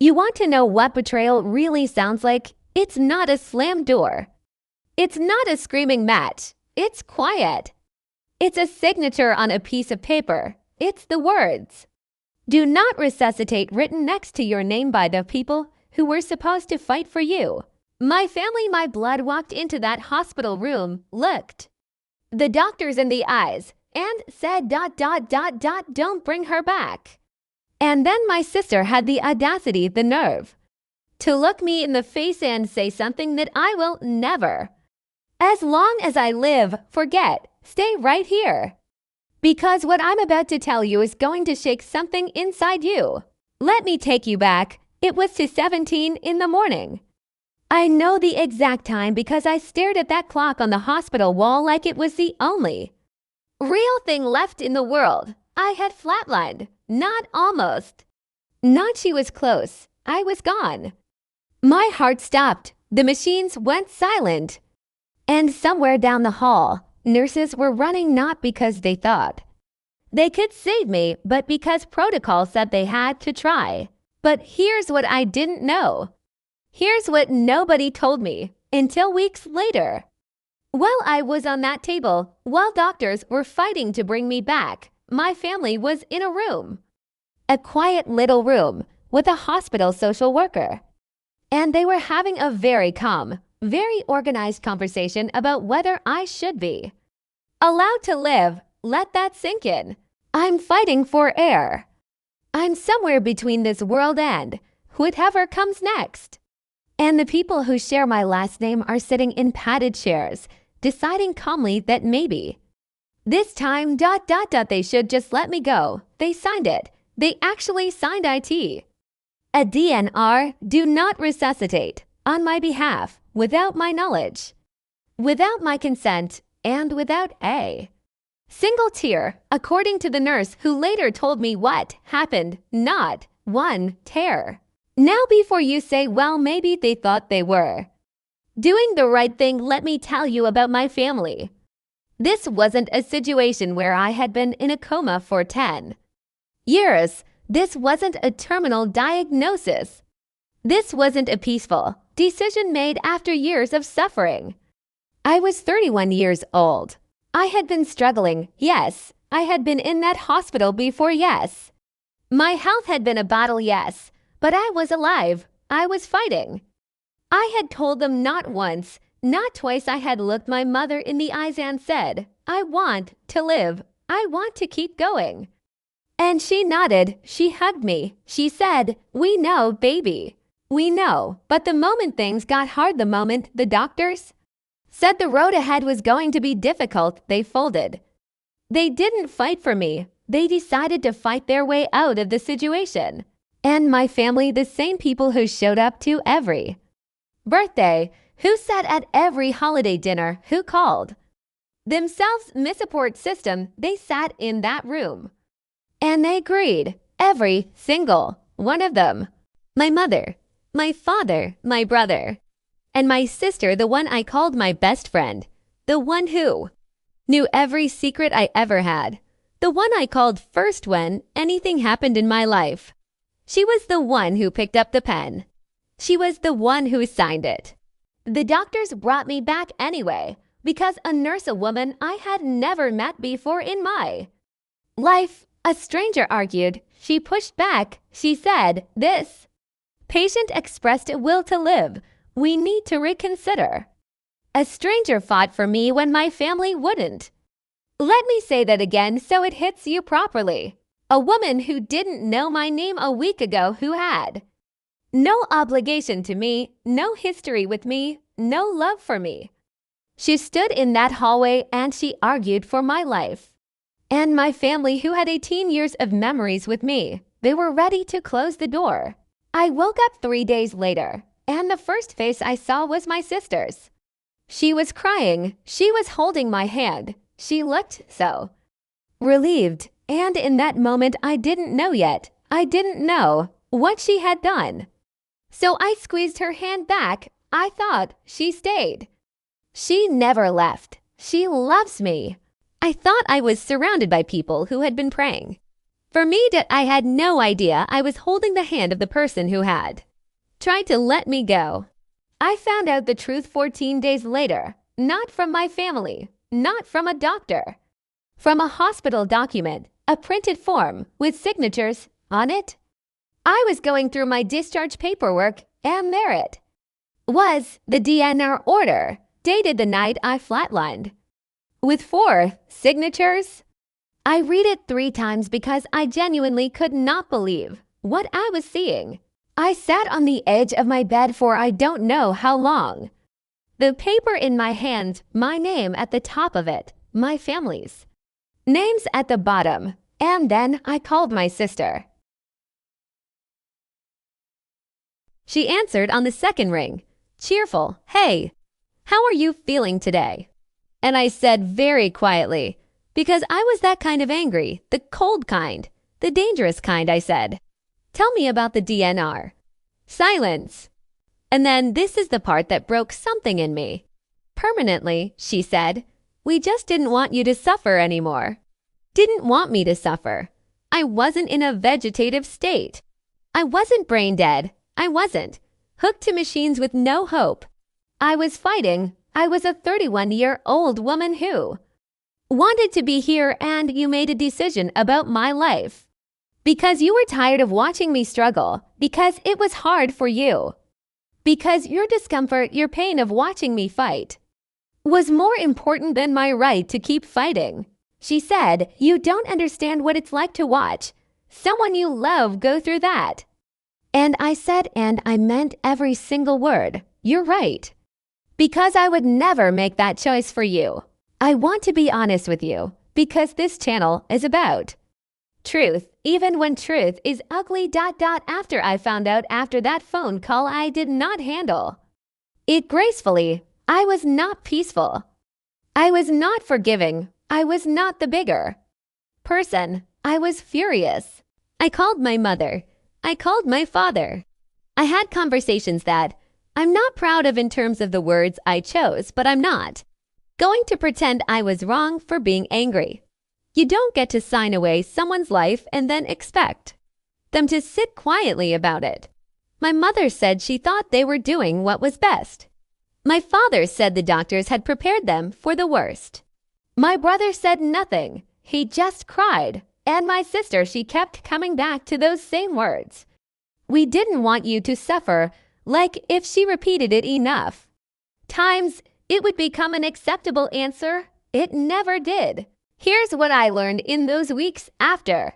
You want to know what betrayal really sounds like? It's not a slammed door. It's not a screaming match. It's quiet. It's a signature on a piece of paper. It's the words, "Do not resuscitate," written next to your name by the people who were supposed to fight for you. My family, my blood walked into that hospital room, looked the doctors in the eyes, and said, "Don't bring her back." And then my sister had the audacity, the nerve, to look me in the face and say something that I will never, as long as I live, forget. Stay right here. Because what I'm about to tell you is going to shake something inside you. Let me take you back. It was to 17 in the morning. I know the exact time because I stared at that clock on the hospital wall like it was the only real thing left in the world. I had flatlined. Not almost. Not she was close. I was gone. My heart stopped. The machines went silent. And somewhere down the hall, nurses were running not because they thought they could save me, but because protocol said they had to try. But here's what I didn't know. Here's what nobody told me until weeks later. While I was on that table, while doctors were fighting to bring me back, my family was in a room. A quiet little room with a hospital social worker. And they were having a very calm, very organized conversation about whether I should be allowed to live. Let that sink in. I'm fighting for air. I'm somewhere between this world and whatever comes next. And the people who share my last name are sitting in padded chairs, deciding calmly that maybe this time, they should just let me go. They signed it. They actually signed IT. A DNR, do not resuscitate, on my behalf, without my knowledge, without my consent, and without a single tear, according to the nurse who later told me what happened, not one tear. Now before you say, well, maybe they thought they were doing the right thing, let me tell you about my family. This wasn't a situation where I had been in a coma for 10 years. This wasn't a terminal diagnosis. This wasn't a peaceful decision made after years of suffering. I was 31 years old. I had been struggling, yes. I had been in that hospital before, yes. My health had been a battle, yes. But I was alive. I was fighting. I had told them not once, not twice. I had looked my mother in the eyes and said, I want to live. I want to keep going. And she nodded. She hugged me. She said, we know, baby. We know. But the moment things got hard, the moment the doctors said the road ahead was going to be difficult, they folded. They didn't fight for me. They decided to fight their way out of the situation. And my family, the same people who showed up to every birthday, who sat at every holiday dinner, who called themselves Miss Support System, they sat in that room. And they agreed, every single one of them. My mother, my father, my brother, and my sister, the one I called my best friend, the one who knew every secret I ever had, the one I called first when anything happened in my life. She was the one who picked up the pen. She was the one who signed it. The doctors brought me back anyway, because a nurse, a woman I had never met before in my life, a stranger, argued. She pushed back. She said, this patient expressed a will to live. We need to reconsider. A stranger fought for me when my family wouldn't. Let me say that again so it hits you properly. A woman who didn't know my name a week ago, who had no obligation to me, no history with me, no love for me. She stood in that hallway and she argued for my life. And my family, who had 18 years of memories with me, they were ready to close the door. I woke up 3 days later, and the first face I saw was my sister's. She was crying. She was holding my hand. She looked so relieved. And in that moment, I didn't know yet. I didn't know what she had done. So I squeezed her hand back. I thought she stayed. She never left. She loves me. I thought I was surrounded by people who had been praying For me, that I had no idea I was holding the hand of the person who had tried to let me go. I found out the truth 14 days later, not from my family, not from a doctor, from a hospital document, a printed form with signatures on it. I was going through my discharge paperwork, and there it was, the DNR order, dated the night I flatlined, with 4 signatures. I read it 3 times because I genuinely could not believe what I was seeing. I sat on the edge of my bed for I don't know how long. The paper in my hand, my name at the top of it, my family's names at the bottom, and then I called my sister. She answered on the second ring, cheerful, "Hey, how are you feeling today?" And I said very quietly, because I was that kind of angry, the cold kind, the dangerous kind, I said, "Tell me about the DNR." Silence. And then this is the part that broke something in me. Permanently, she said, "We just didn't want you to suffer anymore." Didn't want me to suffer. I wasn't in a vegetative state. I wasn't brain dead. I wasn't hooked to machines with no hope. I was fighting. I was a 31-year-old woman who wanted to be here, and you made a decision about my life. Because you were tired of watching me struggle, because it was hard for you. Because your discomfort, your pain of watching me fight was more important than my right to keep fighting. She said, "You don't understand what it's like to watch someone you love go through that." And I said, and I meant every single word, "You're right." Because I would never make that choice for you. I want to be honest with you, because this channel is about truth, even when truth is ugly. After I found out after that phone call I did not handle it gracefully, I was not peaceful. I was not forgiving. I was not the bigger person. I was furious. I called my mother. I called my father. I had conversations that I'm not proud of in terms of the words I chose, but I'm not going to pretend I was wrong for being angry. You don't get to sign away someone's life and then expect them to sit quietly about it. My mother said she thought they were doing what was best. My father said the doctors had prepared them for the worst. My brother said nothing. He just cried. And my sister, she kept coming back to those same words. "We didn't want you to suffer," like if she repeated it enough times, it would become an acceptable answer. It never did. Here's what I learned in those weeks after.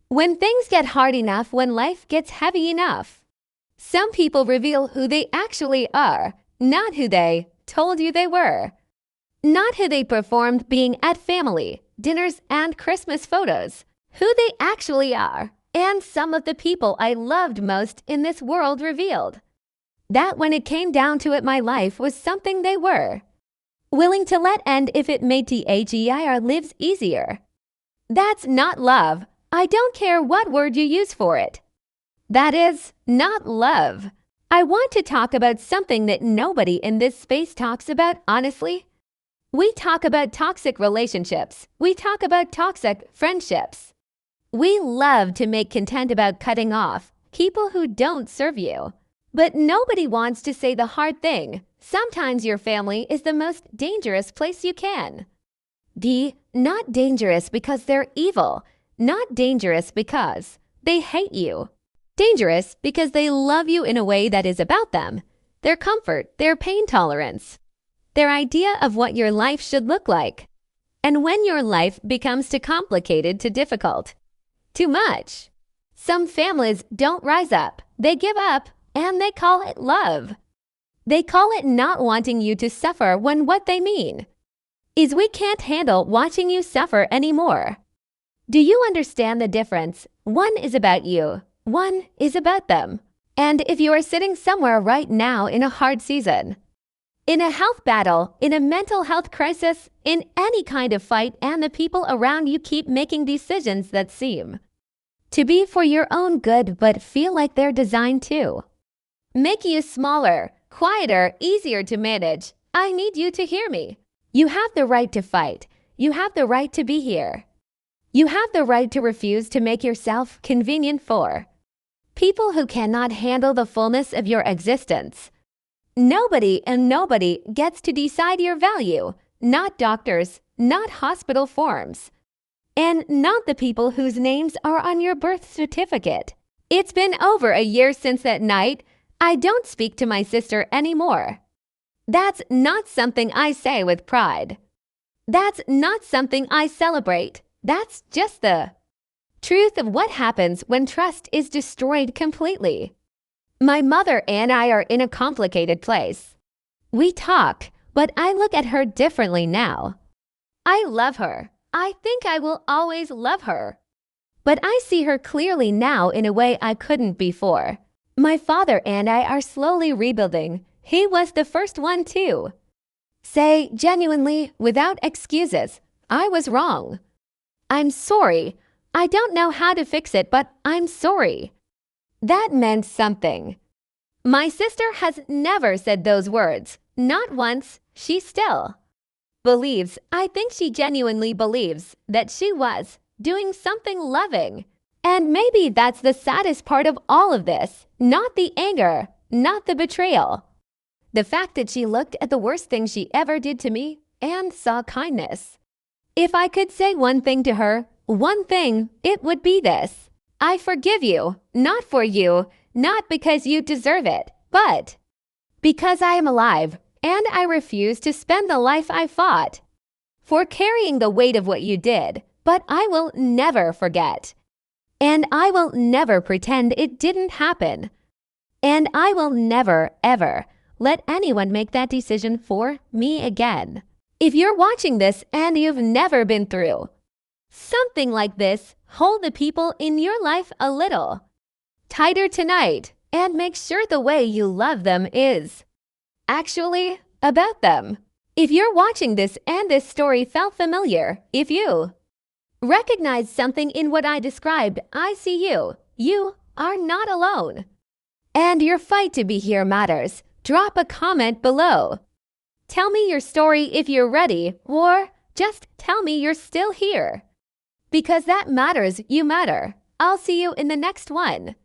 When things get hard enough, when life gets heavy enough, some people reveal who they actually are, not who they told you they were. Not who they performed being at family dinners and Christmas photos, who they actually are. And some of the people I loved most in this world revealed that when it came down to it, my life was something they were willing to let end if it made THEIR lives easier. That's not love. I don't care what word you use for it. That is not love. I want to talk about something that nobody in this space talks about, honestly. We talk about toxic relationships. We talk about toxic friendships. We love to make content about cutting off people who don't serve you. But nobody wants to say the hard thing. Sometimes your family is the most dangerous place you can be. Not dangerous because they're evil. Not dangerous because they hate you. Dangerous because they love you in a way that is about them, their comfort, their pain tolerance, their idea of what your life should look like. And when your life becomes too complicated, too difficult, too much, some families don't rise up. They give up, and they call it love. They call it not wanting you to suffer, when what they mean is we can't handle watching you suffer anymore. Do you understand the difference? One is about you. One is about them. And if you are sitting somewhere right now in a hard season, in a health battle, in a mental health crisis, in any kind of fight, and the people around you keep making decisions that seem to be for your own good but feel like they're designed to make you smaller, quieter, easier to manage, I need you to hear me. You have the right to fight. You have the right to be here. You have the right to refuse to make yourself convenient for people who cannot handle the fullness of your existence. Nobody gets to decide your value, not doctors, not hospital forms, and not the people whose names are on your birth certificate. It's been over a year since that night. I don't speak to my sister anymore. That's not something I say with pride. That's not something I celebrate. That's just the truth of what happens when trust is destroyed completely. My mother and I are in a complicated place. We talk, but I look at her differently now. I love her. I think I will always love her. But I see her clearly now in a way I couldn't before. My father and I are slowly rebuilding. He was the first one to say genuinely, without excuses, I was wrong. I'm sorry. I don't know how to fix it, but I'm sorry. That meant something. My sister has never said those words. Not once. She still believes, I think she genuinely believes, that she was doing something loving. And maybe that's the saddest part of all of this. Not the anger, not the betrayal. The fact that she looked at the worst thing she ever did to me and saw kindness. If I could say one thing to her, one thing, it would be this. I forgive you, not for you, not because you deserve it, but because I am alive, and I refuse to spend the life I fought for carrying the weight of what you did, but I will never forget. And I will never pretend it didn't happen. And I will never, ever let anyone make that decision for me again. If you're watching this and you've never been through something like this, hold the people in your life a little tighter tonight and make sure the way you love them is actually about them. If you're watching this and this story felt familiar, if you recognize something in what I described, I see you. You are not alone. And your fight to be here matters. Drop a comment below. Tell me your story if you're ready, or just tell me you're still here. Because that matters, you matter. I'll see you in the next one.